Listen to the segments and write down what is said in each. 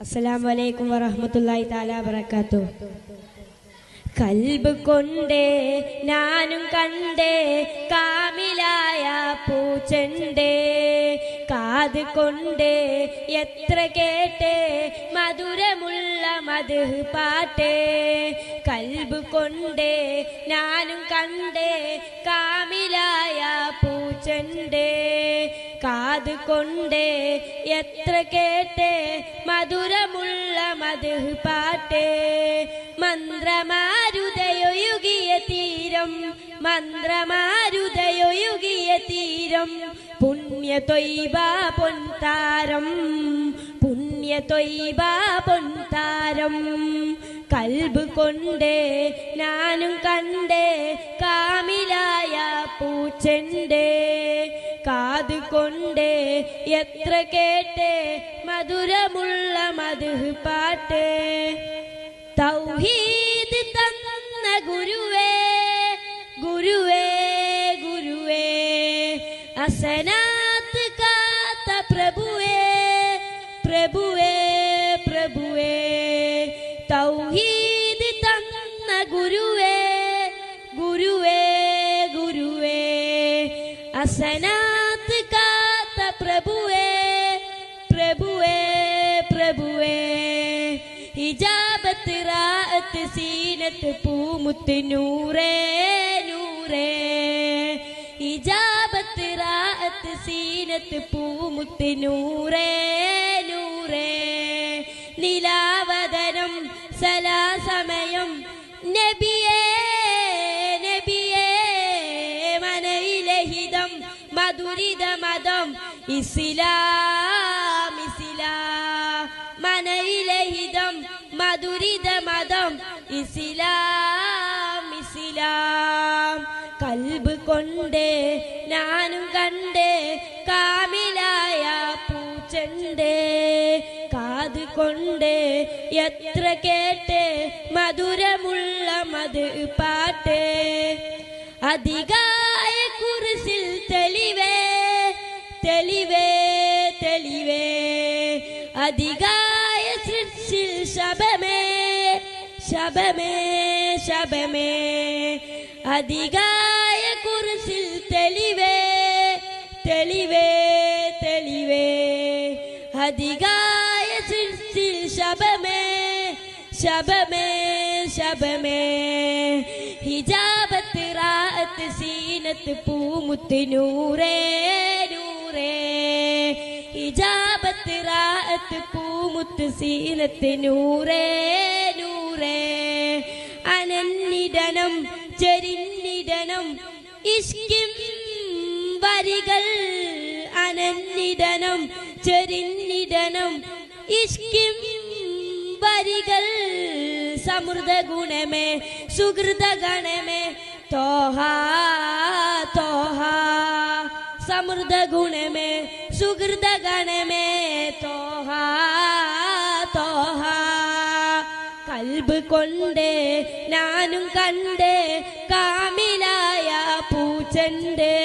അസ്സലാമു അലൈക്കും വറഹ്മത്തുള്ളാഹി തആല വബറകാതുഹു. കൽബ് കൊണ്ടേ ഞാനും കണ്ടേ കാമിലായ പൂച്ചണ്ടേ, കാത് കൊണ്ടേ എത്ര കേട്ടേ മധുരമുള്ള മദ്ഹ് പാട്ടേ. കൽബ് കൊണ്ടേ ഞാനും കണ്ടേ കാമിലായ പൂച്ചണ്ടേ, കാത് കൊണ്ടേ എത്ര കേട്ടേ മധുരമുള്ള മദ്ഹ് പാട്ടേ. മന്ത്രമാരുതയൊഴുകിയ തീരം, മന്ത്രമാരുതയൊഴുകിയ തീരം, പുണ്യ ത്വയ്ബ പൊൻതാരം, പുണ്യ ത്വയ്ബ പൊൻതാരം. കൽബ് കൊണ്ടേ ഞാനും കണ്ടേ കാമിലായ പൂച്ചണ്ടേ, കാത് കൊണ്ടേ എത്ര കേട്ടേ മധുരമുള്ള മദ്ഹ് പാട്ടേ. തൗഹീദ് തന്ന ഗുരുവേ ഗുരുവേ ഗുരുവേ, അസനാത്ത് കാത്ത പ്രഭുവേ പ്രഭുവേ പ്രഭുവേ. തൗഹീദ് തന്ന ഗുരുവേ ഗുരുവേ ഗുരുവേ, അസനാത്ത് കാത്ത പ്രഭുവേ പ്രഭുവേ പ്രഭുവേ. ഇജാബത്ത് റാഅത്ത് സീനത്ത് പൂമുത്ത് നൂറേ നൂറേ, ഇജാബത്ത് റാഅത്ത് സീനത്ത് പൂമുത്ത് നൂറേ നൂറേ. നിലാവദനം സലാസമയം നബിയേ നബിയേ, മനയിലെ ഹിതം മധുരിത മതം ഇസ്ലാം ഇസ്ലാം, മനയിലെ ഹിതം മധുരിത മതം ഇസ്ലാം ഇസ്ലാം. കൽബ് കൊണ്ടേ ഞാനും കണ്ടേ കാമിലായ പൂച്ചണ്ടേ, കാത് കൊണ്ടേ എത്ര കേട്ടേ മധുരമുള്ള മദ്ഹ് പാട്ടേ. അധികായ കുർസിൽ തെളിവേ തെളിവേ തെളിവേ, അധികായ സൃഷ്ടിൽ ശബമേ ശബമേ ശബമേ. അധികായ കുർസിൽ തെളിവേ തെളിവേ തെളിവേ, അധികായ സൃഷ്ടിൽ ശബമേ ശബമേ ശബമേ. ഹിജാബത്ത് റാഅത്ത് സീനത്ത് പൂമുത്ത് നൂറേ നൂറേ, ഹിജാബത്ത് റാഅത്ത് പൂമുത്ത് സീനത്ത് നൂറേ നൂറേ. അനന്നിടനം ചെരിഞ്ഞിടനം ഇഷ്കിൻ വരികൾ, അനന്നിടനം ചെരിഞ്ഞിടനം ഇഷ്കിൻ വരികൾ. സമൃദ്ധ ഗുണമേ സുഹൃത ഗണമേ തോഹ തോഹ, സമൃദ്ധ ഗുണമേ സുഹൃത ഗണമേ തോഹ തോഹ. കൽബ് കൊണ്ടേ ഞാനും കണ്ടേ കാമിലായ പൂച്ചണ്ടേ,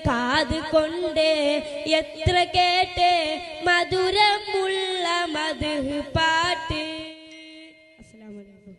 കാത് കൊണ്ടേ എത്ര കേട്ടേ മധുരമുള്ള മദ്ഹ് പാട്ട്. അസ്സലാമു അലൈക്കും.